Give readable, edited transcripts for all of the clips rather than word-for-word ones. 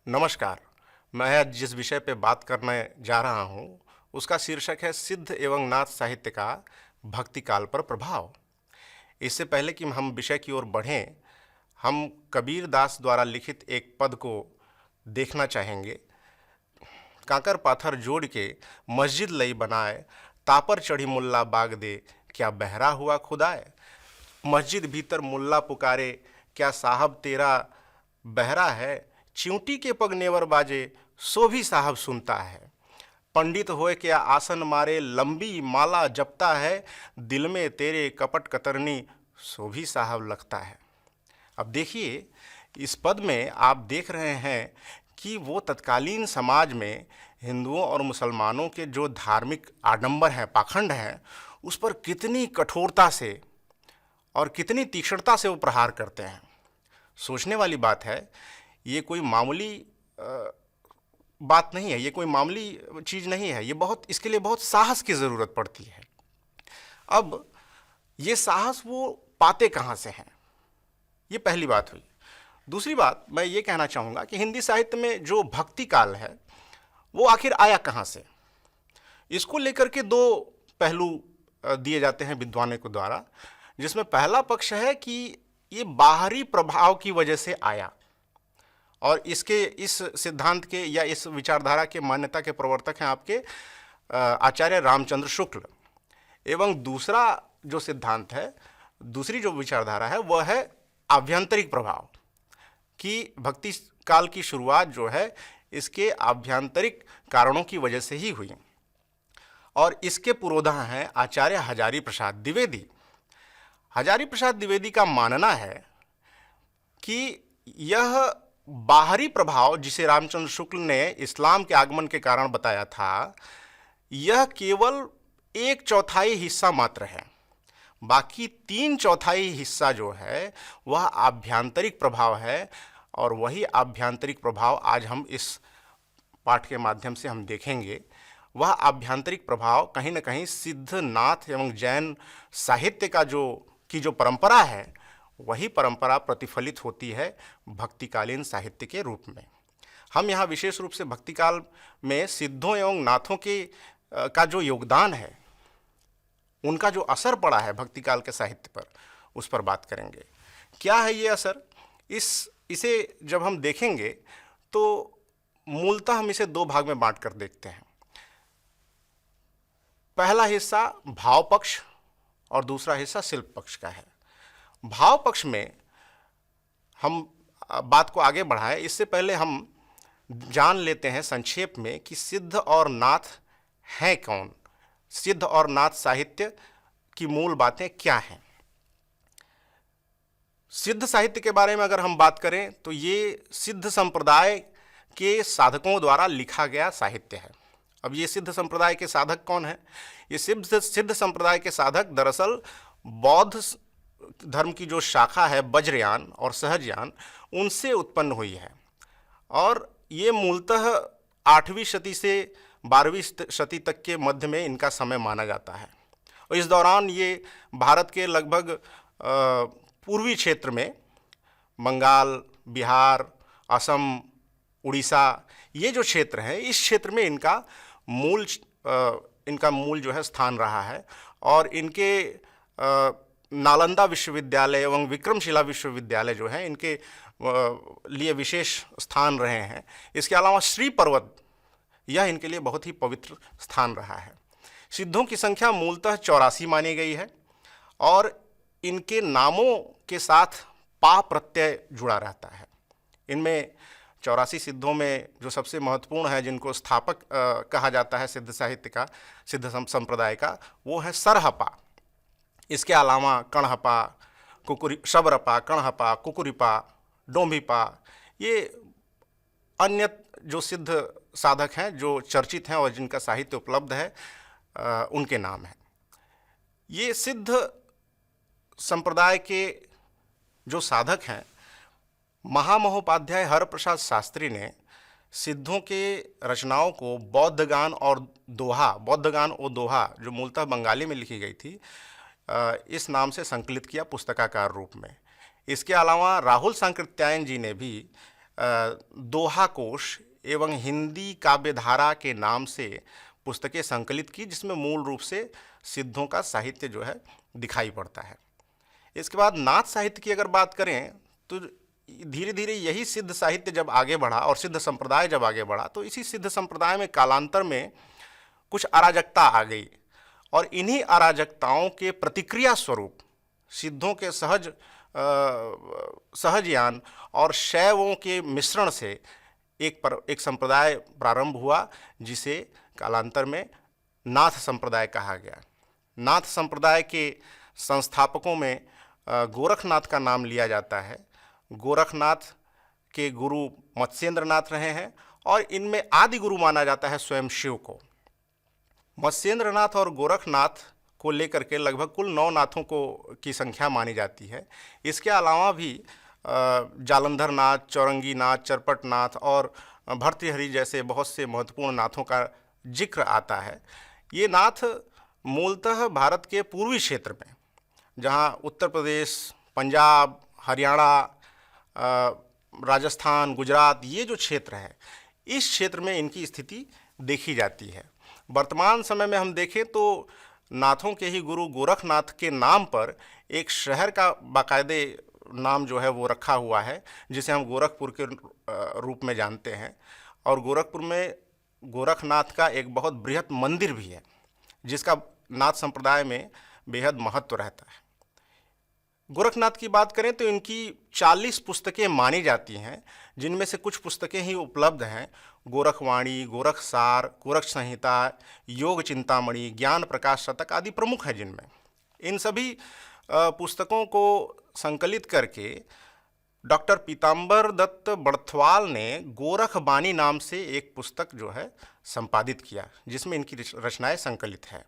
नमस्कार। मैं आज जिस विषय पे बात करने जा रहा हूँ उसका शीर्षक है सिद्ध एवं नाथ साहित्य का भक्ति काल पर प्रभाव। इससे पहले कि हम विषय की ओर बढ़ें, हम कबीर दास द्वारा लिखित एक पद को देखना चाहेंगे। कांकर पाथर जोड़ के मस्जिद लई बनाए, तापर चढ़ी मुल्ला बाग दे, क्या बहरा हुआ खुदाए। मस्जिद भीतर मुल्ला पुकारे, क्या साहब तेरा बहरा है। चिंटी के पग नेवर बाजे, सो भी साहब सुनता है। पंडित होए क्या आसन मारे, लंबी माला जपता है। दिल में तेरे कपट कतरनी, सो भी साहब लगता है। अब देखिए, इस पद में आप देख रहे हैं कि वो तत्कालीन समाज में हिंदुओं और मुसलमानों के जो धार्मिक आडंबर हैं, पाखंड हैं, उस पर कितनी कठोरता से और कितनी तीक्ष्णता से वो प्रहार करते हैं। सोचने वाली बात है। ये कोई मामूली बात नहीं है, ये कोई मामूली चीज़ नहीं है। ये इसके लिए बहुत साहस की ज़रूरत पड़ती है। अब ये साहस वो पाते कहाँ से हैं, ये पहली बात हुई। दूसरी बात मैं ये कहना चाहूँगा कि हिंदी साहित्य में जो भक्ति काल है वो आखिर आया कहाँ से। इसको लेकर के दो पहलू दिए जाते हैं विद्वानों के द्वारा, जिसमें पहला पक्ष है कि ये बाहरी प्रभाव की वजह से आया और इसके इस सिद्धांत के या इस विचारधारा के मान्यता के प्रवर्तक हैं आपके आचार्य रामचंद्र शुक्ल। एवं दूसरा जो सिद्धांत है, दूसरी जो विचारधारा है, वह है आभ्यंतरिक प्रभाव, कि भक्ति काल की शुरुआत जो है इसके आभ्यंतरिक कारणों की वजह से ही हुई। और इसके पुरोधा हैं आचार्य हजारी प्रसाद द्विवेदी। हजारी प्रसाद द्विवेदी का मानना है कि यह बाहरी प्रभाव जिसे रामचंद्र शुक्ल ने इस्लाम के आगमन के कारण बताया था, यह केवल 1/4 हिस्सा मात्र है। बाकी 3/4 हिस्सा जो है वह आभ्यंतरिक प्रभाव है। और वही आभ्यंतरिक प्रभाव आज हम इस पाठ के माध्यम से हम देखेंगे। वह आभ्यंतरिक प्रभाव कहीं न कहीं सिद्ध, नाथ एवं जैन साहित्य का जो परंपरा है, वही परंपरा प्रतिफलित होती है भक्तिकालीन साहित्य के रूप में। हम यहाँ विशेष रूप से भक्तिकाल में सिद्धों एवं नाथों के का जो योगदान है, उनका जो असर पड़ा है भक्तिकाल के साहित्य पर, उस पर बात करेंगे। क्या है ये असर? इसे जब हम देखेंगे तो मूलतः हम इसे दो भाग में बांट कर देखते हैं। पहला हिस्सा भाव पक्ष और दूसरा हिस्सा शिल्प पक्ष का है। भाव पक्ष में हम बात को आगे बढ़ाएं, इससे पहले हम जान लेते हैं संक्षेप में कि सिद्ध और नाथ हैं कौन, सिद्ध और नाथ साहित्य की मूल बातें क्या हैं। सिद्ध साहित्य के बारे में अगर हम बात करें तो ये सिद्ध संप्रदाय के साधकों द्वारा लिखा गया साहित्य है। अब ये सिद्ध संप्रदाय के साधक कौन हैं? ये सिद्ध संप्रदाय के साधक दरअसल बौद्ध धर्म की जो शाखा है वज्रयान और सहजयान, उनसे उत्पन्न हुई है। और ये मूलतः 8वीं शती से 12वीं शती तक के मध्य में इनका समय माना जाता है। और इस दौरान ये भारत के लगभग पूर्वी क्षेत्र में बंगाल, बिहार, असम, उड़ीसा, ये जो क्षेत्र है, इस क्षेत्र में इनका मूल जो है स्थान रहा है। और इनके नालंदा विश्वविद्यालय एवं विक्रमशिला विश्वविद्यालय जो है, इनके लिए विशेष स्थान रहे हैं। इसके अलावा श्री पर्वत, यह इनके लिए बहुत ही पवित्र स्थान रहा है। सिद्धों की संख्या मूलतः 84 मानी गई है और इनके नामों के साथ पा प्रत्यय जुड़ा रहता है। इनमें 84 सिद्धों में जो सबसे महत्वपूर्ण है, जिनको स्थापक कहा जाता है सिद्ध साहित्य का, सिद्ध संप्रदाय का, वो है सरहपा। इसके अलावा कणहपा, शबरपा, कणहपा, कुकुरिपा, डोंभिपा, ये अन्य जो सिद्ध साधक हैं जो चर्चित हैं और जिनका साहित्य उपलब्ध है, उनके नाम हैं। ये सिद्ध संप्रदाय के जो साधक हैं, महामहोपाध्याय हरप्रसाद शास्त्री ने सिद्धों के रचनाओं को बौद्धगान और दोहा जो मूलतः बंगाली में लिखी गई थी, इस नाम से संकलित किया पुस्तकाकार रूप में। इसके अलावा राहुल सांकृत्यायन जी ने भी दोहा कोश एवं हिंदी काव्यधारा के नाम से पुस्तकें संकलित की, जिसमें मूल रूप से सिद्धों का साहित्य जो है दिखाई पड़ता है। इसके बाद नाथ साहित्य की अगर बात करें तो धीरे धीरे यही सिद्ध साहित्य जब आगे बढ़ा और सिद्ध संप्रदाय जब आगे बढ़ा, तो इसी सिद्ध संप्रदाय में कालांतर में कुछ अराजकता आ गई और इन्हीं अराजकताओं के प्रतिक्रिया स्वरूप सिद्धों के सहज ज्ञान और शैवों के मिश्रण से एक संप्रदाय प्रारंभ हुआ, जिसे कालांतर में नाथ संप्रदाय कहा गया। नाथ संप्रदाय के संस्थापकों में गोरखनाथ का नाम लिया जाता है। गोरखनाथ के गुरु मत्स्येंद्रनाथ रहे हैं और इनमें आदि गुरु माना जाता है स्वयं शिव को। मत्स्येंद्रनाथ और गोरखनाथ को लेकर के लगभग कुल 9 नाथों की संख्या मानी जाती है। इसके अलावा भी जालंधर नाथ, चौरंगी नाथ, चरपट नाथ और भर्तृहरि जैसे बहुत से महत्वपूर्ण नाथों का जिक्र आता है। ये नाथ मूलतः भारत के पूर्वी क्षेत्र में, जहाँ उत्तर प्रदेश, पंजाब, हरियाणा, राजस्थान, गुजरात, ये जो क्षेत्र है, इस क्षेत्र में इनकी स्थिति देखी जाती है। वर्तमान समय में हम देखें तो नाथों के ही गुरु गोरखनाथ के नाम पर एक शहर का बाकायदे नाम जो है वो रखा हुआ है, जिसे हम गोरखपुर के रूप में जानते हैं। और गोरखपुर में गोरखनाथ का एक बहुत बृहत मंदिर भी है, जिसका नाथ संप्रदाय में बेहद महत्व रहता है। गोरखनाथ की बात करें तो इनकी 40 पुस्तकें मानी जाती हैं, जिनमें से कुछ पुस्तकें ही उपलब्ध हैं। गोरखवाणी, गोरखसार, गोरख संहिता, योग चिंतामणि, ज्ञान प्रकाश शतक आदि प्रमुख हैं जिनमें। इन सभी पुस्तकों को संकलित करके डॉक्टर पीताम्बर दत्त बड़थवाल ने गोरखबानी नाम से एक पुस्तक जो है संपादित किया, जिसमें इनकी रचनाएं संकलित है।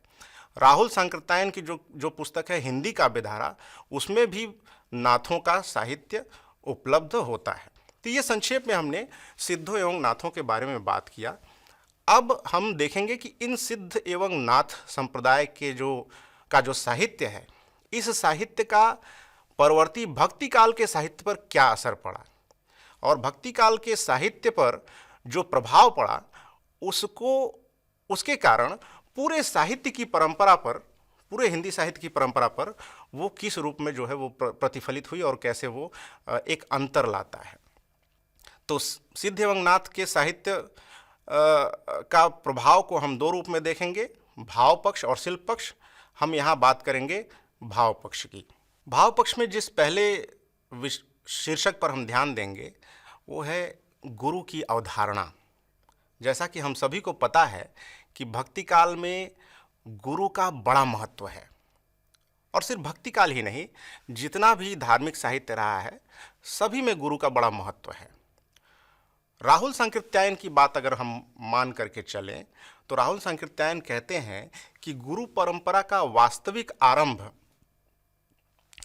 राहुल सांकृत्यायन की जो पुस्तक है हिंदी काव्यधारा, उसमें भी नाथों का साहित्य उपलब्ध होता है। तो ये संक्षेप में हमने सिद्धों एवं नाथों के बारे में बात किया। अब हम देखेंगे कि इन सिद्ध एवं नाथ संप्रदाय के जो साहित्य है, इस साहित्य का परवर्ती भक्ति काल के साहित्य पर क्या असर पड़ा और भक्ति काल के साहित्य पर जो प्रभाव पड़ा उसके कारण पूरे साहित्य की परंपरा पर, पूरे हिंदी साहित्य की परंपरा पर वो किस रूप में जो है वो प्रतिफलित हुई और कैसे वो एक अंतर लाता है। तो सिद्ध एवं नाथ के साहित्य का प्रभाव को हम 2 रूप में देखेंगे, भाव पक्ष और शिल्प पक्ष। हम यहाँ बात करेंगे भाव पक्ष की। भाव पक्ष में जिस पहले शीर्षक पर हम ध्यान देंगे वो है गुरु की अवधारणा। जैसा कि हम सभी को पता है कि भक्ति काल में गुरु का बड़ा महत्व है, और सिर्फ भक्ति काल ही नहीं, जितना भी धार्मिक साहित्य रहा है सभी में गुरु का बड़ा महत्व है। राहुल सांकृत्यायन की बात अगर हम मान करके चलें तो राहुल सांकृत्यायन कहते हैं कि गुरु परंपरा का वास्तविक आरंभ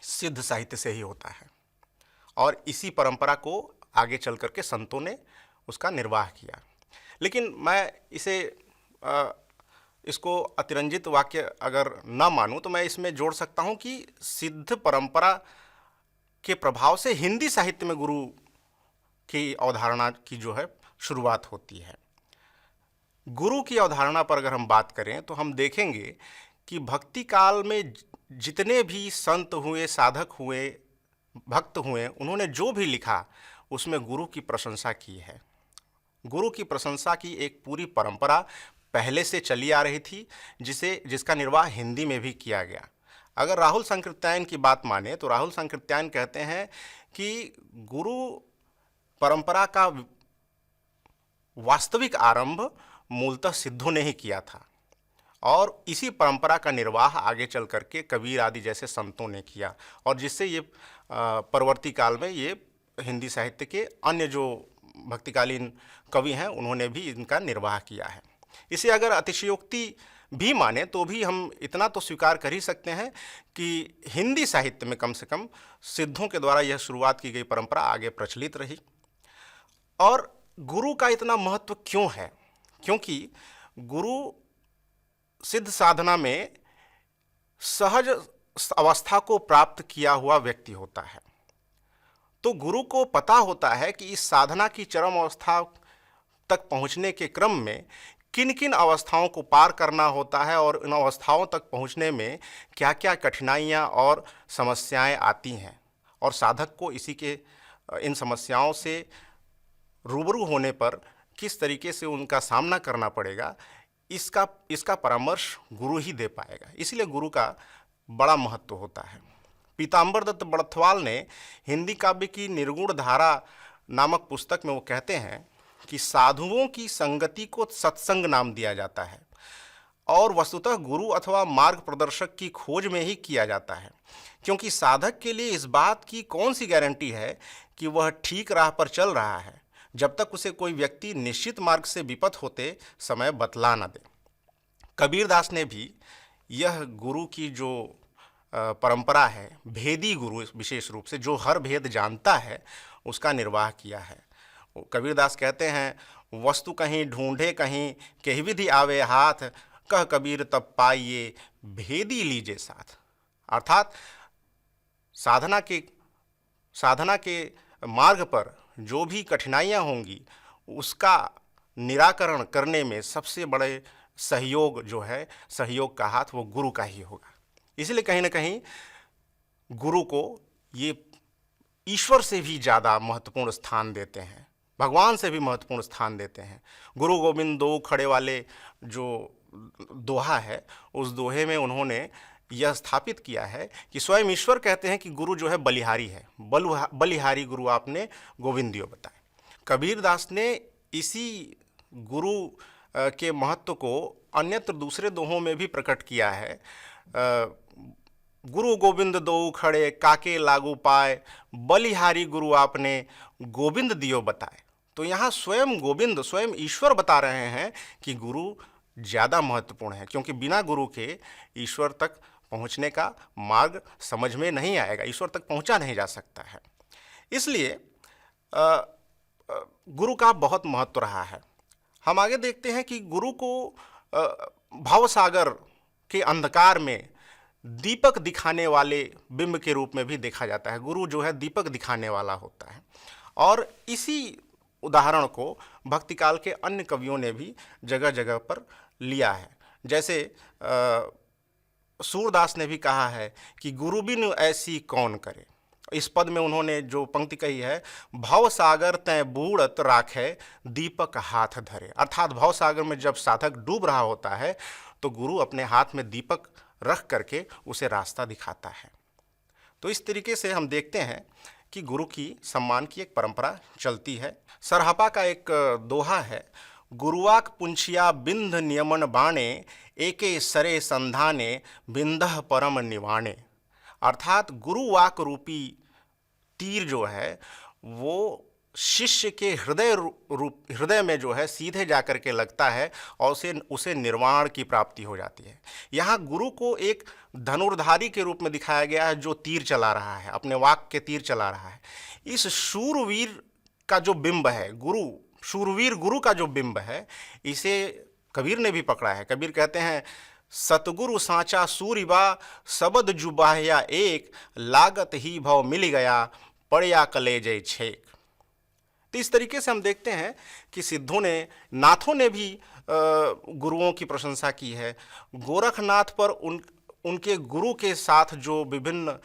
सिद्ध साहित्य से ही होता है और इसी परंपरा को आगे चल करके संतों ने उसका निर्वाह किया। लेकिन मैं इसको अतिरंजित वाक्य अगर ना मानूं तो मैं इसमें जोड़ सकता हूं कि सिद्ध परंपरा के प्रभाव से हिंदी साहित्य में गुरु की अवधारणा की जो है शुरुआत होती है। गुरु की अवधारणा पर अगर हम बात करें तो हम देखेंगे कि भक्ति काल में जितने भी संत हुए, साधक हुए, भक्त हुए, उन्होंने जो भी लिखा उसमें गुरु की प्रशंसा की है। गुरु की प्रशंसा की एक पूरी परंपरा पहले से चली आ रही थी, जिसका निर्वाह हिंदी में भी किया गया। अगर राहुल सांकृत्यायन की बात माने तो राहुल सांकृत्यायन कहते हैं कि गुरु परंपरा का वास्तविक आरंभ मूलतः सिद्धों ने ही किया था और इसी परंपरा का निर्वाह आगे चल करके कबीर आदि जैसे संतों ने किया, और जिससे ये परवर्ती काल में ये हिंदी साहित्य के अन्य जो भक्तिकालीन कवि हैं उन्होंने भी इनका निर्वाह किया है। इसे अगर अतिशयोक्ति भी माने तो भी हम इतना तो स्वीकार कर ही सकते हैं कि हिंदी साहित्य में कम से कम सिद्धों के द्वारा यह शुरुआत की गई परंपरा आगे प्रचलित रही। और गुरु का इतना महत्व क्यों है? क्योंकि गुरु सिद्ध साधना में सहज अवस्था को प्राप्त किया हुआ व्यक्ति होता है। तो गुरु को पता होता है कि इस साधना की चरम अवस्था तक पहुंचने के क्रम में किन किन अवस्थाओं को पार करना होता है और इन अवस्थाओं तक पहुंचने में क्या क्या कठिनाइयां और समस्याएं आती हैं, और साधक को इन समस्याओं से रूबरू होने पर किस तरीके से उनका सामना करना पड़ेगा, इसका परामर्श गुरु ही दे पाएगा। इसलिए गुरु का बड़ा महत्व होता है। पीताम्बर दत्त बड़थवाल ने हिंदी काव्य की निर्गुण धारा नामक पुस्तक में वो कहते हैं कि साधुओं की संगति को सत्संग नाम दिया जाता है और वस्तुतः गुरु अथवा मार्ग प्रदर्शक की खोज में ही किया जाता है, क्योंकि साधक के लिए इस बात की कौन सी गारंटी है कि वह ठीक राह पर चल रहा है जब तक उसे कोई व्यक्ति निश्चित मार्ग से विपथ होते समय बतला न दे। कबीरदास ने भी यह गुरु की जो परंपरा है, भेदी गुरु विशेष रूप से जो हर भेद जानता है, उसका निर्वाह किया है। कबीरदास कहते हैं, वस्तु कहीं ढूंढे कहीं कही विधि आवे हाथ, कह कबीर तब पाइए भेदी लीजे साथ। अर्थात साधना के मार्ग पर जो भी कठिनाइयाँ होंगी उसका निराकरण करने में सबसे बड़े सहयोग जो है, सहयोग का हाथ वो गुरु का ही होगा। इसलिए कहीं ना कहीं गुरु को ये ईश्वर से भी ज़्यादा महत्वपूर्ण स्थान देते हैं, भगवान से भी महत्वपूर्ण स्थान देते हैं। गुरु गोविंद दो खड़े वाले जो दोहा है, उस दोहे में उन्होंने यह स्थापित किया है कि स्वयं ईश्वर कहते हैं कि गुरु जो है बलिहारी है, बलिहारी गुरु आपने गोविंदियो बताए। कबीरदास ने इसी गुरु के महत्व को अन्यत्र दूसरे दोहों में भी प्रकट किया है। गुरु गोविंद दो खड़े काके लागू पाए, बलिहारी गुरु आपने गोविंद दियो बताए। तो यहाँ स्वयं ईश्वर बता रहे हैं कि गुरु ज़्यादा महत्वपूर्ण है, क्योंकि बिना गुरु के ईश्वर तक पहुँचने का मार्ग समझ में नहीं आएगा, ईश्वर तक पहुँचा नहीं जा सकता है। इसलिए गुरु का बहुत महत्व रहा है। हम आगे देखते हैं कि गुरु को भवसागर के अंधकार में दीपक दिखाने वाले बिंब के रूप में भी देखा जाता है। गुरु जो है दीपक दिखाने वाला होता है, और इसी उदाहरण को भक्तिकाल के अन्य कवियों ने भी जगह जगह पर लिया है। जैसे सूरदास ने भी कहा है कि गुरु बिन ऐसी कौन करे। इस पद में उन्होंने जो पंक्ति कही है, भव सागर तय बूढ़त राखे दीपक हाथ धरे। अर्थात भव सागर में जब साधक डूब रहा होता है तो गुरु अपने हाथ में दीपक रख करके उसे रास्ता दिखाता है। तो इस तरीके से हम देखते हैं कि गुरु की सम्मान की एक परंपरा चलती है। सरहपा का एक दोहा है, गुरुवाक पुंछिया बिंध नियमन बाणे, एके सरे संधाने बिंदह परम निवाणे। अर्थात गुरुवाक रूपी तीर जो है वो शिष्य के हृदय में जो है सीधे जाकर के लगता है और उसे निर्वाण की प्राप्ति हो जाती है। यहाँ गुरु को एक धनुर्धारी के रूप में दिखाया गया है जो तीर चला रहा है, अपने वाक के तीर चला रहा है। इस शूरवीर का जो बिंब है, शूरवीर गुरु का जो बिंब है, इसे कबीर ने भी पकड़ा है। कबीर कहते हैं, सतगुरु सांचा सूरिबा सबद जुबाह्या एक, लागत ही भव मिल गया पड़या कलेजे छेक। तो इस तरीके से हम देखते हैं कि सिद्धों ने, नाथों ने भी गुरुओं की प्रशंसा की है। गोरखनाथ पर उनके गुरु के साथ जो विभिन्न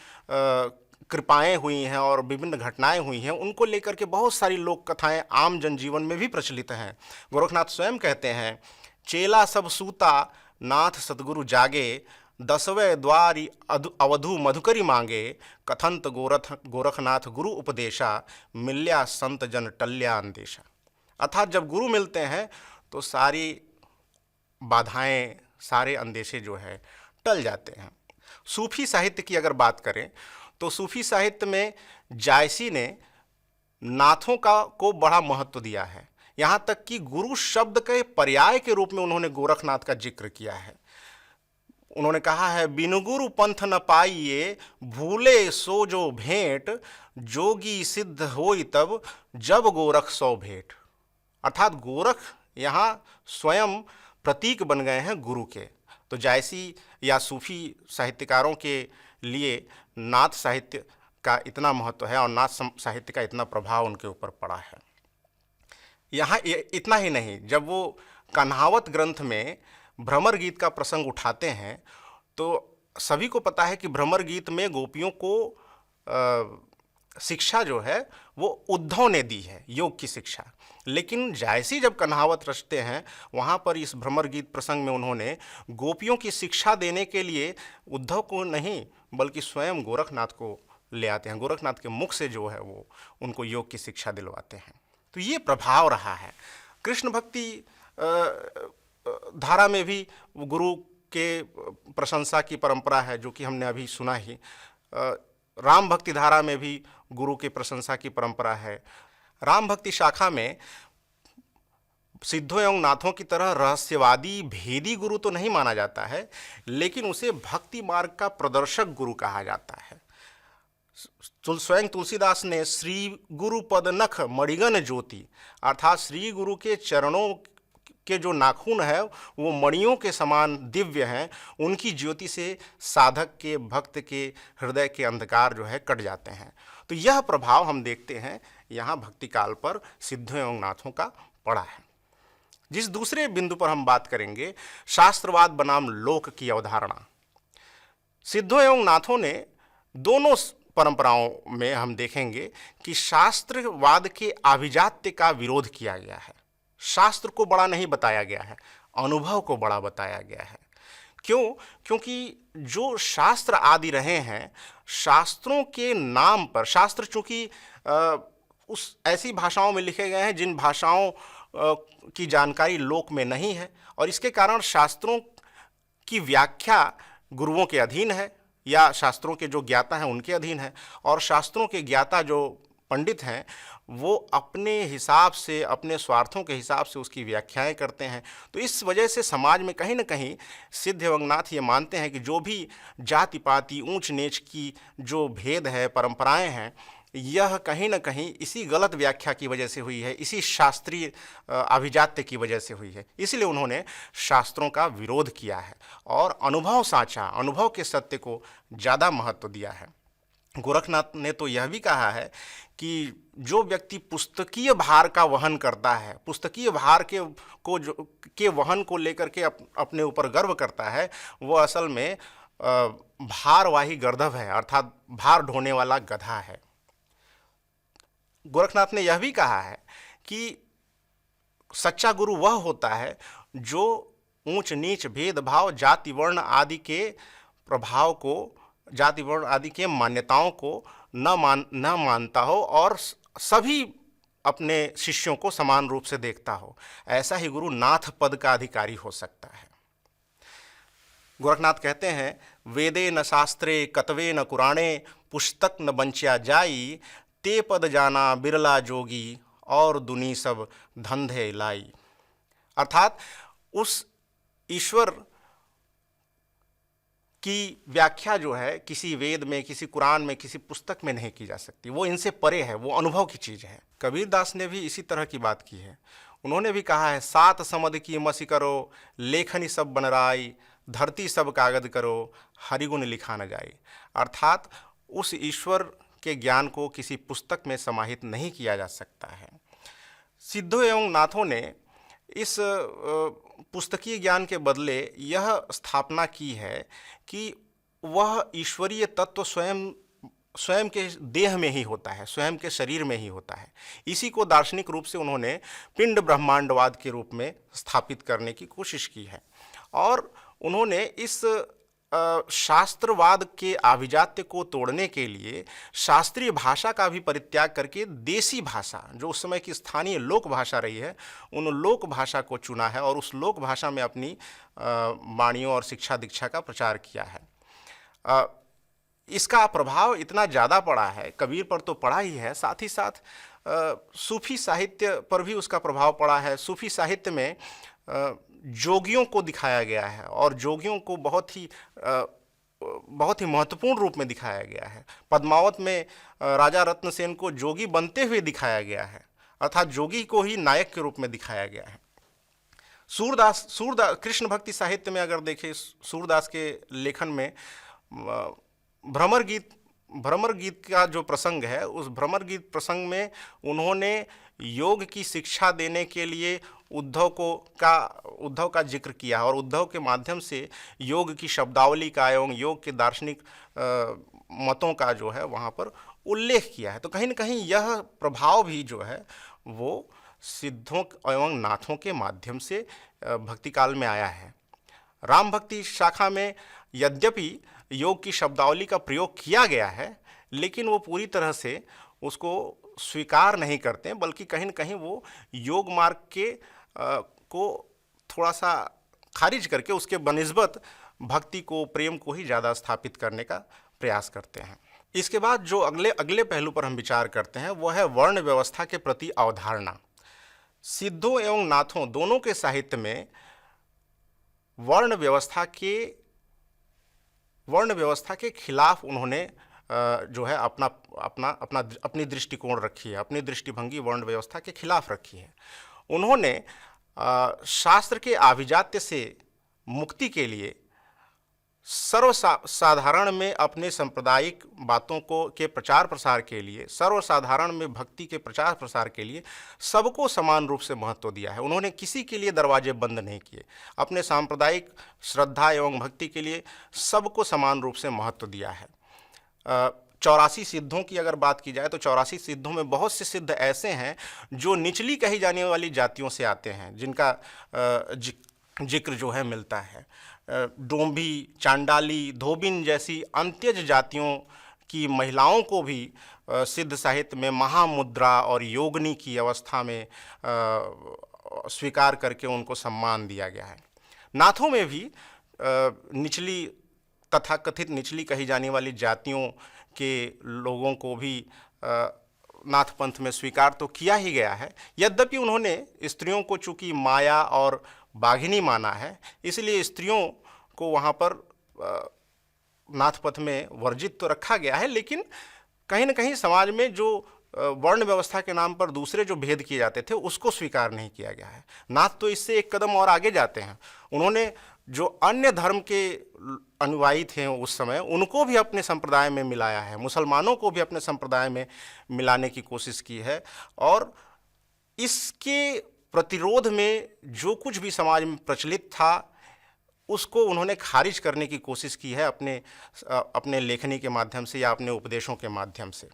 कृपाएं हुई हैं और विभिन्न घटनाएं हुई हैं, उनको लेकर के बहुत सारी लोक कथाएं आम जनजीवन में भी प्रचलित हैं। गोरखनाथ स्वयं कहते हैं, चेला सब सूता नाथ सतगुरु जागे, दसवें द्वारी अवधु मधुकरी मांगे, कथंत गोरखनाथ गुरु उपदेशा, मिल्या संत जन टल्या अंदेशा। अर्थात जब गुरु मिलते हैं तो सारी बाधाएं, सारे अंदेशे जो है टल जाते हैं। सूफी साहित्य की अगर बात करें तो सूफी साहित्य में जायसी ने नाथों को बड़ा महत्व दिया है। यहाँ तक कि गुरु शब्द के पर्याय के रूप में उन्होंने गोरखनाथ का जिक्र किया है। उन्होंने कहा है, बिनु गुरु पंथ न पाइए, भूले सो जो भेंट, जोगी सिद्ध होई तब जब गोरख सो भेंट। अर्थात गोरख यहाँ स्वयं प्रतीक बन गए हैं गुरु के। तो जायसी या सूफी साहित्यकारों के लिए नाथ साहित्य का इतना महत्व है और नाथ साहित्य का इतना प्रभाव उनके ऊपर पड़ा है। यहाँ इतना ही नहीं, जब वो कन्हावत ग्रंथ में भ्रमर गीत का प्रसंग उठाते हैं तो सभी को पता है कि भ्रमर गीत में गोपियों को शिक्षा जो है वो उद्धव ने दी है, योग की शिक्षा। लेकिन जैसी जब कन्हावत रचते हैं वहाँ पर इस भ्रमर गीत प्रसंग में उन्होंने गोपियों की शिक्षा देने के लिए उद्धव को नहीं बल्कि स्वयं गोरखनाथ को ले आते हैं। गोरखनाथ के मुख से जो है वो उनको योग की शिक्षा दिलवाते हैं। तो ये प्रभाव रहा है। कृष्ण भक्ति धारा में भी गुरु के प्रशंसा की परंपरा है, जो कि हमने अभी सुना ही। राम भक्ति धारा में भी गुरु के प्रशंसा की परंपरा है। राम भक्ति शाखा में सिद्धों एवं नाथों की तरह रहस्यवादी भेदी गुरु तो नहीं माना जाता है, लेकिन उसे भक्ति मार्ग का प्रदर्शक गुरु कहा जाता है। स्वयं तुलसीदास ने श्री गुरु पद नख मणिगन ज्योति, अर्थात श्री गुरु के चरणों के जो नाखून है वो मणियों के समान दिव्य हैं, उनकी ज्योति से साधक के, भक्त के हृदय के अंधकार जो है कट जाते हैं। तो यह प्रभाव हम देखते हैं यहाँ भक्ति काल पर सिद्धों एवं नाथों का पड़ा है। जिस दूसरे बिंदु पर हम बात करेंगे, शास्त्रवाद बनाम लोक की अवधारणा। सिद्धों एवं नाथों ने दोनों परंपराओं में हम देखेंगे कि शास्त्रवाद के आभिजात्य का विरोध किया गया है। शास्त्र को बड़ा नहीं बताया गया है, अनुभव को बड़ा बताया गया है। क्यों? क्योंकि जो शास्त्र आदि रहे हैं, शास्त्रों के नाम पर, शास्त्र चूंकि उस ऐसी भाषाओं में लिखे गए हैं जिन भाषाओं की जानकारी लोक में नहीं है, और इसके कारण शास्त्रों की व्याख्या गुरुओं के अधीन है या शास्त्रों के जो ज्ञाता हैं उनके अधीन है। और शास्त्रों के ज्ञाता जो पंडित हैं वो अपने हिसाब से, अपने स्वार्थों के हिसाब से उसकी व्याख्याएं करते हैं। तो इस वजह से समाज में कहीं ना कहीं सिद्ध एवं नाथ ये मानते हैं कि जो भी जाति पाति, ऊंच नीच की जो भेद है, परंपराएं हैं, यह कहीं ना कहीं इसी गलत व्याख्या की वजह से हुई है, इसी शास्त्रीय अभिजात्य की वजह से हुई है। इसलिए उन्होंने शास्त्रों का विरोध किया है और अनुभव साचा, अनुभव के सत्य को ज़्यादा महत्व दिया है। गोरखनाथ ने तो यह भी कहा है कि जो व्यक्ति पुस्तकीय भार का वहन करता है, पुस्तकीय भार के वहन को लेकर के अपने ऊपर गर्व करता है, वो असल में भारवाही गर्दभ है, अर्थात भार ढोने वाला गधा है। गोरखनाथ ने यह भी कहा है कि सच्चा गुरु वह होता है जो ऊंच नीच, भेदभाव, जाति वर्ण आदि के प्रभाव को, जाति वर्ण आदि के मान्यताओं को न मानता हो और सभी अपने शिष्यों को समान रूप से देखता हो। ऐसा ही गुरु नाथ पद का अधिकारी हो सकता है। गोरखनाथ कहते हैं, वेदे न शास्त्रे कतवे न कुराणे, पुस्तक न बंचिया जाई, ते पद जाना बिरला जोगी, और दुनी सब धंधे लाई। अर्थात उस ईश्वर की व्याख्या जो है किसी वेद में, किसी कुरान में, किसी पुस्तक में नहीं की जा सकती, वो इनसे परे है, वो अनुभव की चीज़ है। कबीर दास ने भी इसी तरह की बात की है। उन्होंने भी कहा है, सात समद की मसी करो, लेखनी सब बनराई, धरती सब कागज करो, हरिगुण लिखा न जाए। अर्थात उस ईश्वर के ज्ञान को किसी पुस्तक में समाहित नहीं किया जा सकता है। सिद्धों एवं नाथों ने इस पुस्तकीय ज्ञान के बदले यह स्थापना की है कि वह ईश्वरीय तत्व स्वयं के देह में ही होता है, स्वयं के शरीर में ही होता है। इसी को दार्शनिक रूप से उन्होंने पिंड ब्रह्मांडवाद के रूप में स्थापित करने की कोशिश की है। और उन्होंने इस शास्त्रवाद के आभिजात्य को तोड़ने के लिए शास्त्रीय भाषा का भी परित्याग करके देसी भाषा, जो उस समय की स्थानीय लोक भाषा रही है, उन लोक भाषा को चुना है और उस लोक भाषा में अपनी वाणियों और शिक्षा दीक्षा का प्रचार किया है। इसका प्रभाव इतना ज़्यादा पड़ा है, कबीर पर तो पड़ा ही है, साथ ही साथ सूफी साहित्य पर भी उसका प्रभाव पड़ा है। सूफी साहित्य में जोगियों को दिखाया गया है और जोगियों को बहुत ही महत्वपूर्ण रूप में दिखाया गया है। पद्मावत में राजा रत्नसेन को जोगी बनते हुए दिखाया गया है, अर्थात जोगी को ही नायक के रूप में दिखाया गया है। सूरदास कृष्ण भक्ति साहित्य में अगर देखें, सूरदास के लेखन में भ्रमर गीत भ्रमर गीत का जो प्रसंग है, उस भ्रमर गीत प्रसंग में उन्होंने योग की शिक्षा देने के लिए उद्धव का जिक्र किया और उद्धव के माध्यम से योग की शब्दावली का एवं योग के दार्शनिक मतों का जो है वहाँ पर उल्लेख किया है। तो कहीं न कहीं यह प्रभाव भी जो है वो सिद्धों एवं नाथों के माध्यम से भक्ति काल में आया है। राम भक्ति शाखा में यद्यपि योग की शब्दावली का प्रयोग किया गया है, लेकिन वो पूरी तरह से उसको स्वीकार नहीं करते, बल्कि कहीं न कहीं वो योग मार्ग के को थोड़ा सा खारिज करके उसके बनिस्बत भक्ति को, प्रेम को ही ज़्यादा स्थापित करने का प्रयास करते हैं। इसके बाद जो अगले पहलू पर हम विचार करते हैं वो है वर्ण व्यवस्था के प्रति अवधारणा। सिद्धों एवं नाथों दोनों के साहित्य में वर्ण व्यवस्था के खिलाफ उन्होंने जो है अपनी दृष्टिकोण रखी है, अपनी दृष्टिभंगी वर्ण व्यवस्था के खिलाफ रखी है। उन्होंने शास्त्र के आभिजात्य से मुक्ति के लिए सर्वसाधारण में अपने सांप्रदायिक बातों के प्रचार प्रसार के लिए, सर्वसाधारण में भक्ति के प्रचार प्रसार के लिए सबको समान रूप से महत्व दिया है। उन्होंने किसी के लिए दरवाजे बंद नहीं किए। अपने सांप्रदायिक श्रद्धा एवं भक्ति के लिए सबको समान रूप से महत्व दिया है। 84 सिद्धों की अगर बात की जाए तो 84 सिद्धों में बहुत से सिद्ध ऐसे हैं जो निचली कही जाने वाली जातियों से आते हैं, जिनका जिक्र जो है मिलता है। डोंभी, चांडाली, धोबिन जैसी अंत्यज जातियों की महिलाओं को भी सिद्ध साहित्य में महामुद्रा और योगिनी की अवस्था में स्वीकार करके उनको सम्मान दिया गया है। नाथों में भी निचली तथा कथित निचली कही जाने वाली जातियों के लोगों को भी नाथ पंथ में स्वीकार तो किया ही गया है। यद्यपि उन्होंने स्त्रियों को चूंकि माया और बाघिनी माना है, इसलिए स्त्रियों को वहाँ पर नाथ पथ में वर्जित तो रखा गया है, लेकिन कहीं न कहीं समाज में जो वर्ण व्यवस्था के नाम पर दूसरे जो भेद किए जाते थे उसको स्वीकार नहीं किया गया है। नाथ तो इससे एक कदम और आगे जाते हैं। उन्होंने जो अन्य धर्म के अनुयायी थे उस समय, उनको भी अपने संप्रदाय में मिलाया है, मुसलमानों को भी अपने संप्रदाय में मिलाने की कोशिश की है और इसके प्रतिरोध में जो कुछ भी समाज में प्रचलित था उसको उन्होंने खारिज करने की कोशिश की है अपने लेखनी के माध्यम से या अपने उपदेशों के माध्यम से।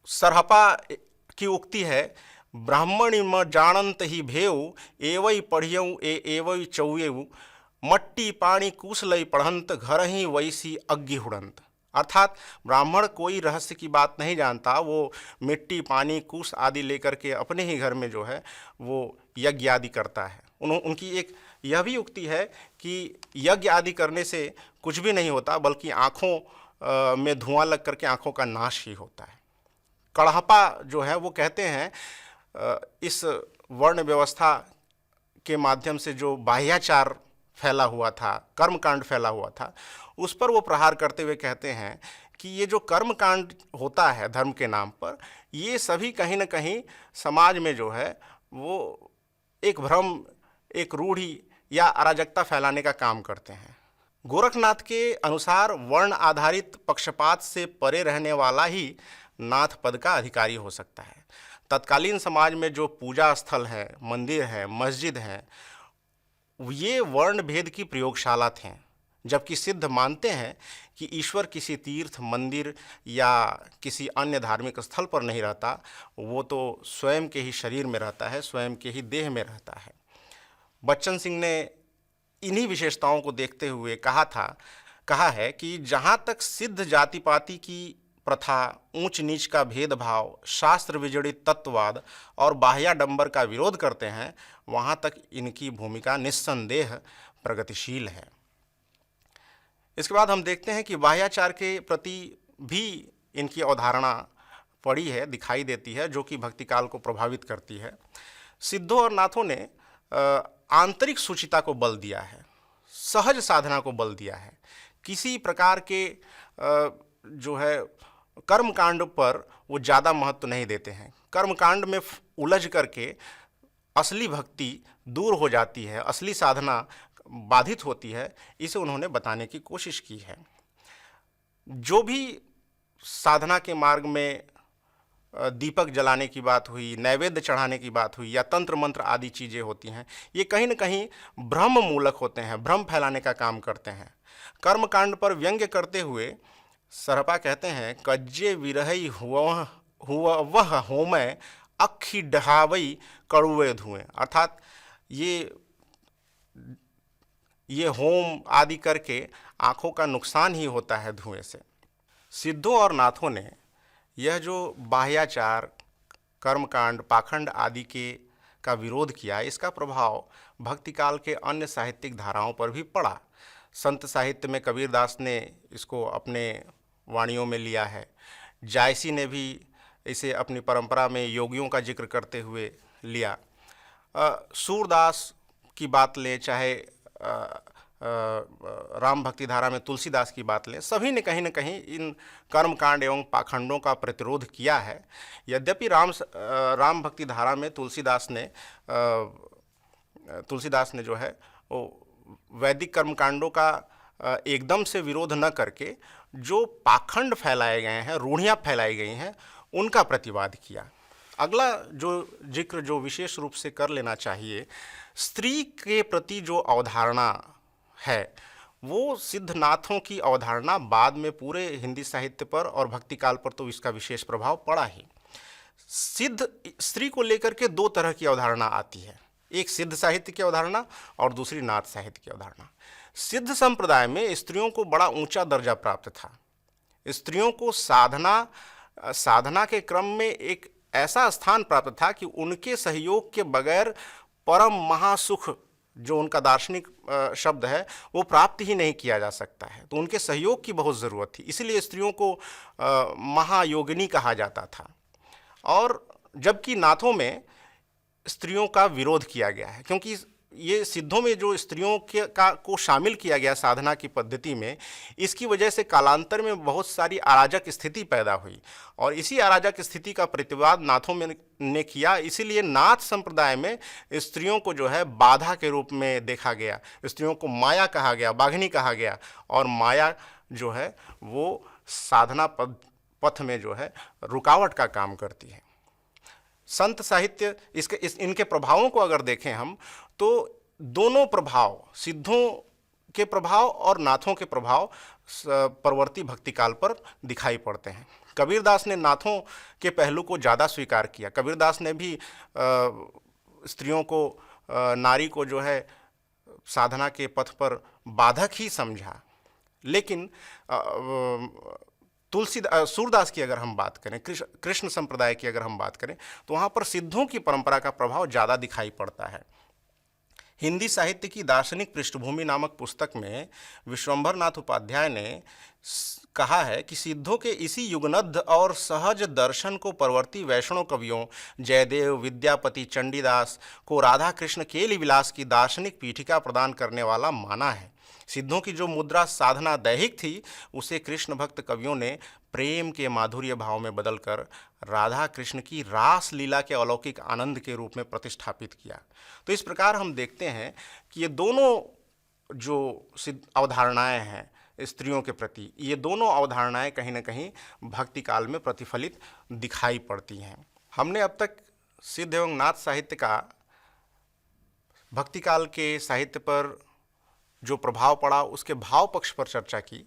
सरहपा की उक्ति है, ब्राह्मणी म जानंत ही भेव एवई पढ़ियऊ एवई चौयऊ मट्टी पानी कुशलई पढ़ंत घर ही वैसी अज्ञ हुड़ंत। अर्थात ब्राह्मण कोई रहस्य की बात नहीं जानता, वो मिट्टी, पानी, कुश आदि लेकर के अपने ही घर में जो है वो यज्ञ आदि करता है। उनकी एक यह भी उक्ति है कि यज्ञ आदि करने से कुछ भी नहीं होता, बल्कि आँखों में धुआं लग करके आँखों का नाश ही होता है। कड़हपा जो है वो कहते हैं इस वर्ण व्यवस्था के माध्यम से जो बाह्याचार फैला हुआ था, कर्मकांड फैला हुआ था, उस पर वो प्रहार करते हुए कहते हैं कि ये जो कर्मकांड होता है धर्म के नाम पर, ये सभी कहीं न कहीं समाज में जो है वो एक भ्रम, एक रूढ़ी या अराजकता फैलाने का काम करते हैं। गोरखनाथ के अनुसार वर्ण आधारित पक्षपात से परे रहने वाला ही नाथ पद का अधिकारी हो सकता है। तत्कालीन समाज में जो पूजा स्थल है, मंदिर है, मस्जिद है, ये वर्ण भेद की प्रयोगशाला थे। जबकि सिद्ध मानते हैं कि ईश्वर किसी तीर्थ, मंदिर या किसी अन्य धार्मिक स्थल पर नहीं रहता, वो तो स्वयं के ही शरीर में रहता है, स्वयं के ही देह में रहता है। बच्चन सिंह ने इन्हीं विशेषताओं को देखते हुए कहा है कि जहाँ तक सिद्ध जाति पाति की प्रथा, ऊंच नीच का भेदभाव, शास्त्र विजड़ित तत्ववाद और बाह्याडंबर का विरोध करते हैं, वहाँ तक इनकी भूमिका निस्संदेह प्रगतिशील है। इसके बाद हम देखते हैं कि बाह्याचार के प्रति भी इनकी अवधारणा पड़ी है, दिखाई देती है, जो कि भक्ति काल को प्रभावित करती है। सिद्धों और नाथों ने आंतरिक सुचिता को बल दिया है, सहज साधना को बल दिया है। किसी प्रकार के जो है कर्मकांड पर वो ज़्यादा महत्व नहीं देते हैं। कर्मकांड में उलझ करके असली भक्ति दूर हो जाती है, असली साधना बाधित होती है, इसे उन्होंने बताने की कोशिश की है। जो भी साधना के मार्ग में दीपक जलाने की बात हुई, नैवेद्य चढ़ाने की बात हुई, या तंत्र मंत्र आदि चीज़ें होती हैं, ये कहीं न कहीं भ्रम मूलक होते हैं, भ्रम फैलाने का काम करते हैं। कर्मकांड पर व्यंग्य करते हुए सरपा कहते हैं, कज्जे विरहई हुआ वह होमय अखी डहावई कड़ुए धुएं। अर्थात ये होम आदि करके आँखों का नुकसान ही होता है धुएं से। सिद्धों और नाथों ने यह जो बाह्याचार, कर्मकांड, पाखंड आदि का विरोध किया, इसका प्रभाव भक्तिकाल के अन्य साहित्यिक धाराओं पर भी पड़ा। संत साहित्य में कबीरदास ने इसको अपने वाणियों में लिया है। जायसी ने भी इसे अपनी परंपरा में योगियों का जिक्र करते हुए लिया। सूरदास की बात लें, चाहे राम भक्ति धारा में तुलसीदास की बात लें, सभी ने कहीं न कहीं इन कर्मकांड एवं पाखंडों का प्रतिरोध किया है। यद्यपि राम भक्ति धारा में तुलसीदास ने जो है वो वैदिक कर्मकांडों का एकदम से विरोध न करके जो पाखंड फैलाए गए हैं, रूढ़ियाँ फैलाई गई हैं, उनका प्रतिवाद किया। अगला जो विशेष रूप से कर लेना चाहिए, स्त्री के प्रति जो अवधारणा है, वो सिद्धनाथों की अवधारणा बाद में पूरे हिंदी साहित्य पर और भक्तिकाल पर तो इसका विशेष प्रभाव पड़ा ही। स्त्री को लेकर के दो तरह की अवधारणा आती है, एक सिद्ध साहित्य की अवधारणा और दूसरी नाथ साहित्य की अवधारणा। सिद्ध संप्रदाय में स्त्रियों को बड़ा ऊंचा दर्जा प्राप्त था। स्त्रियों को साधना के क्रम में एक ऐसा स्थान प्राप्त था कि उनके सहयोग के बगैर परम महासुख, जो उनका दार्शनिक शब्द है, वो प्राप्त ही नहीं किया जा सकता है। तो उनके सहयोग की बहुत ज़रूरत थी, इसलिए स्त्रियों को महायोगिनी कहा जाता था। और जबकि नाथों में स्त्रियों का विरोध किया गया है, क्योंकि ये सिद्धों में जो स्त्रियों को शामिल किया गया साधना की पद्धति में, इसकी वजह से कालांतर में बहुत सारी अराजक स्थिति पैदा हुई और इसी अराजक स्थिति का प्रतिवाद नाथों में ने किया। इसीलिए नाथ संप्रदाय में स्त्रियों को जो है बाधा के रूप में देखा गया, स्त्रियों को माया कहा गया, बाघिनी कहा गया, और माया जो है वो साधना पथ में जो है रुकावट का काम करती है। संत साहित्य इनके प्रभावों को अगर देखें हम, तो दोनों प्रभाव, सिद्धों के प्रभाव और नाथों के प्रभाव परवर्ती भक्तिकाल पर दिखाई पड़ते हैं। कबीरदास ने नाथों के पहलू को ज़्यादा स्वीकार किया। कबीरदास ने भी स्त्रियों को, नारी को जो है साधना के पथ पर बाधक ही समझा। लेकिन सूरदास की अगर हम बात करें, कृष्ण संप्रदाय की अगर हम बात करें, तो वहाँ पर सिद्धों की परंपरा का प्रभाव ज़्यादा दिखाई पड़ता है। हिंदी साहित्य की दार्शनिक पृष्ठभूमि नामक पुस्तक में विश्वंभर नाथ उपाध्याय ने कहा है कि सिद्धों के इसी युगनद्ध और सहज दर्शन को परवर्ती वैष्णव कवियों जयदेव, विद्यापति, चंडीदास को राधा कृष्ण केली विलास की दार्शनिक पीठिका प्रदान करने वाला माना है। सिद्धों की जो मुद्रा साधना दैहिक थी, उसे कृष्ण भक्त कवियों ने प्रेम के माधुर्य भाव में बदलकर राधा कृष्ण की रास लीला के अलौकिक आनंद के रूप में प्रतिष्ठापित किया। तो इस प्रकार हम देखते हैं कि ये दोनों जो अवधारणाएं हैं स्त्रियों के प्रति, ये दोनों अवधारणाएं कहीं ना कहीं भक्ति काल में प्रतिफलित दिखाई पड़ती हैं। हमने अब तक सिद्ध एवं नाथ साहित्य का भक्ति काल के साहित्य पर जो प्रभाव पड़ा, उसके भाव पक्ष पर चर्चा की।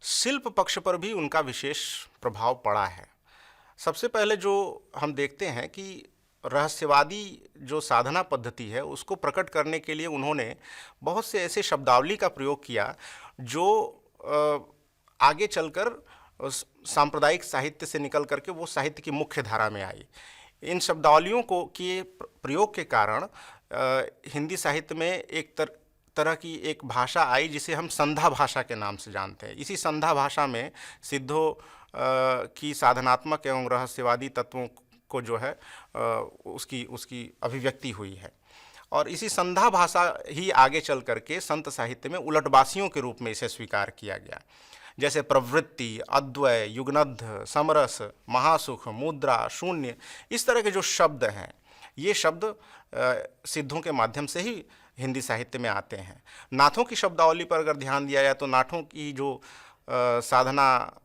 शिल्प पक्ष पर भी उनका विशेष प्रभाव पड़ा है। सबसे पहले जो हम देखते हैं कि रहस्यवादी जो साधना पद्धति है, उसको प्रकट करने के लिए उन्होंने बहुत से ऐसे शब्दावली का प्रयोग किया जो आगे चलकर सांप्रदायिक साहित्य से निकल करके वो साहित्य की मुख्य धारा में आई। इन शब्दावलियों को के प्रयोग के कारण हिंदी साहित्य में एक तरह की एक भाषा आई जिसे हम संधा भाषा के नाम से जानते हैं। इसी संधा भाषा में सिद्धों की साधनात्मक एवं रहस्यवादी तत्वों को जो है उसकी अभिव्यक्ति हुई है। और इसी संधा भाषा ही आगे चल करके संत साहित्य में उलटबासियों के रूप में इसे स्वीकार किया गया। जैसे प्रवृत्ति, अद्वय, युगनद्ध, समरस, महासुख, मुद्रा, शून्य, इस तरह के जो शब्द हैं, ये शब्द सिद्धों के माध्यम से ही हिंदी साहित्य में आते हैं। नाथों की शब्दावली पर अगर ध्यान दिया जाए तो नाथों की जो साधना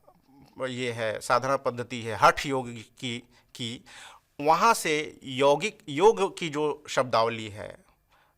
ये है, साधना पद्धति है हठ योग की वहाँ से यौगिक योग की जो शब्दावली है,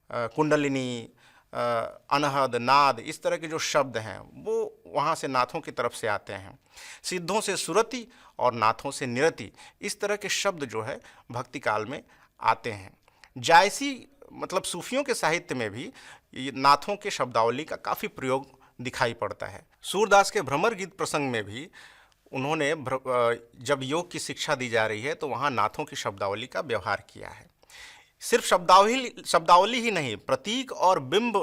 कुंडलिनी, अनहद, नाद, इस तरह के जो शब्द हैं वो वहाँ से नाथों की तरफ से आते हैं। सिद्धों से सुरति और नाथों से निरति, इस तरह के शब्द जो है भक्ति काल में आते हैं। जायसी मतलब सूफियों के साहित्य में भी नाथों के शब्दावली का काफ़ी प्रयोग दिखाई पड़ता है। सूरदास के भ्रमर गीत प्रसंग में भी उन्होंने जब योग की शिक्षा दी जा रही है तो वहाँ नाथों की शब्दावली का व्यवहार किया है। सिर्फ शब्दावली ही नहीं, प्रतीक और बिंब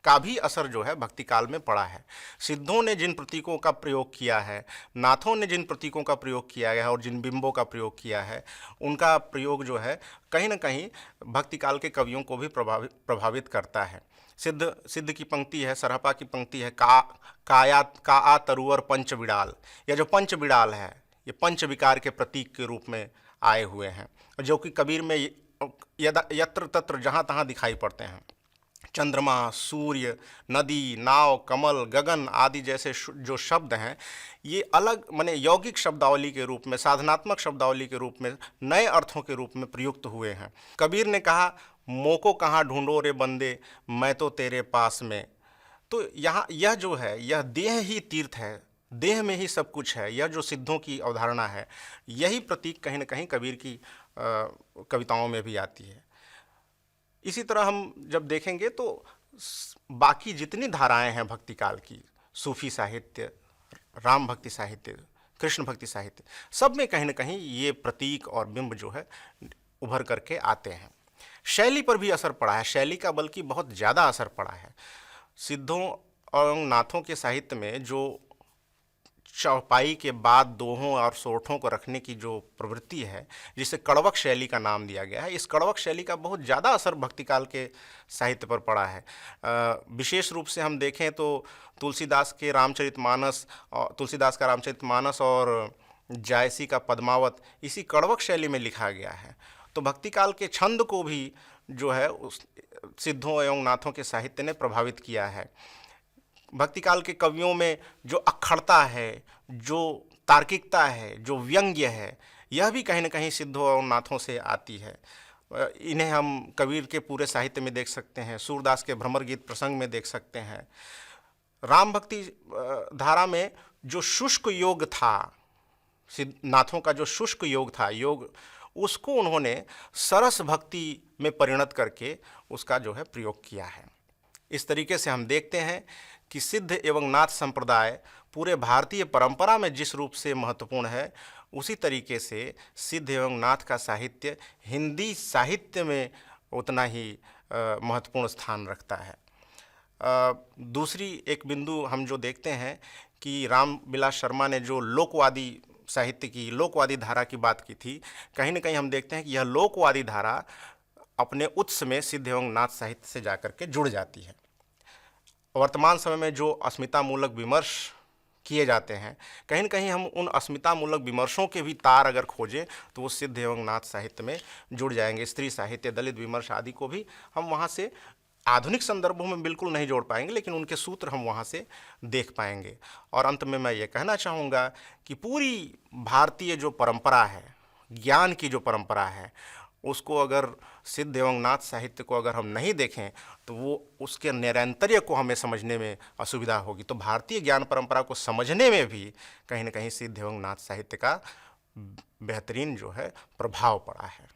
का भी असर जो है भक्ति काल में पड़ा है। सिद्धों ने जिन प्रतीकों का प्रयोग किया है, नाथों ने जिन प्रतीकों का प्रयोग किया है और जिन बिंबों का प्रयोग किया है, उनका प्रयोग जो है कहीं ना कहीं भक्ति काल के कवियों को भी प्रभावित करता है। सिद्ध की पंक्ति है, सरहपा की पंक्ति है, का आ तरुअर पंच बिड़ाल। यह जो पंच बिड़ाल है ये पंच विकार के प्रतीक के रूप में आए हुए हैं, जो कि कबीर में यत्र तत्र जहाँ तहाँ दिखाई पड़ते हैं। चंद्रमा, सूर्य, नदी, नाव, कमल, गगन आदि जैसे जो शब्द हैं ये अलग माने यौगिक शब्दावली के रूप में, साधनात्मक शब्दावली के रूप में, नए अर्थों के रूप में प्रयुक्त हुए हैं। कबीर ने कहा, मोको कहाँ ढूंढो रे बंदे, मैं तो तेरे पास में। तो यहाँ यह जो है यह देह ही तीर्थ है, देह में ही सब कुछ है। यह जो सिद्धों की अवधारणा है यही प्रतीक कहीं न कहीं कबीर की कविताओं में भी आती है। इसी तरह हम जब देखेंगे तो बाकी जितनी धाराएं हैं भक्ति काल की, सूफी साहित्य, राम भक्ति साहित्य, कृष्ण भक्ति साहित्य, सब में कहीं न कहीं ये प्रतीक और बिंब जो है उभर करके आते हैं। शैली पर भी असर पड़ा है, शैली का बल्कि बहुत ज़्यादा असर पड़ा है। सिद्धों और नाथों के साहित्य में जो चौपाई के बाद दोहों और सोठों को रखने की जो प्रवृत्ति है, जिसे कड़वक शैली का नाम दिया गया है, इस कड़वक शैली का बहुत ज़्यादा असर भक्तिकाल के साहित्य पर पड़ा है। विशेष रूप से हम देखें तो तुलसीदास का रामचरितमानस और जायसी का पद्मावत इसी कड़वक शैली में लिखा गया है। तो भक्तिकाल के छंद को भी जो है उस सिद्धों एवं नाथों के साहित्य ने प्रभावित किया है। भक्तिकाल के कवियों में जो अक्खड़ता है, जो तार्किकता है, जो व्यंग्य है, यह भी कहीं न कहीं सिद्धों और नाथों से आती है। इन्हें हम कबीर के पूरे साहित्य में देख सकते हैं, सूरदास के भ्रमर गीत प्रसंग में देख सकते हैं। राम भक्ति धारा में जो शुष्क योग था, नाथों का जो शुष्क योग था, उसको उन्होंने सरस भक्ति में परिणत करके उसका जो है प्रयोग किया है। इस तरीके से हम देखते हैं कि सिद्ध एवं नाथ संप्रदाय पूरे भारतीय परंपरा में जिस रूप से महत्वपूर्ण है, उसी तरीके से सिद्ध एवं नाथ का साहित्य हिंदी साहित्य में उतना ही महत्वपूर्ण स्थान रखता है। दूसरी एक बिंदु हम जो देखते हैं कि रामविलास शर्मा ने जो लोकवादी साहित्य की, लोकवादी धारा की बात की थी, कहीं न कहीं हम देखते हैं कि यह लोकवादी धारा अपने उत्स में सिद्ध एवं नाथ साहित्य से जाकर के जुड़ जाती है। वर्तमान समय में जो अस्मितामूलक विमर्श किए जाते हैं, कहीं न कहीं हम उन अस्मितामूलक विमर्शों के भी तार अगर खोजें तो वो सिद्ध एवं नाथ साहित्य में जुड़ जाएंगे। स्त्री साहित्य, दलित विमर्श आदि को भी हम वहाँ से आधुनिक संदर्भों में बिल्कुल नहीं जोड़ पाएंगे, लेकिन उनके सूत्र हम वहाँ से देख पाएंगे। और अंत में मैं ये कहना चाहूँगा कि पूरी भारतीय जो परंपरा है, ज्ञान की जो परंपरा है, उसको अगर सिद्ध एवं नाथ साहित्य को अगर हम नहीं देखें तो वो उसके निरंतर्य को हमें समझने में असुविधा होगी। तो भारतीय ज्ञान परंपरा को समझने में भी कहीं न कहीं सिद्ध एवं नाथ साहित्य का बेहतरीन जो है प्रभाव पड़ा है।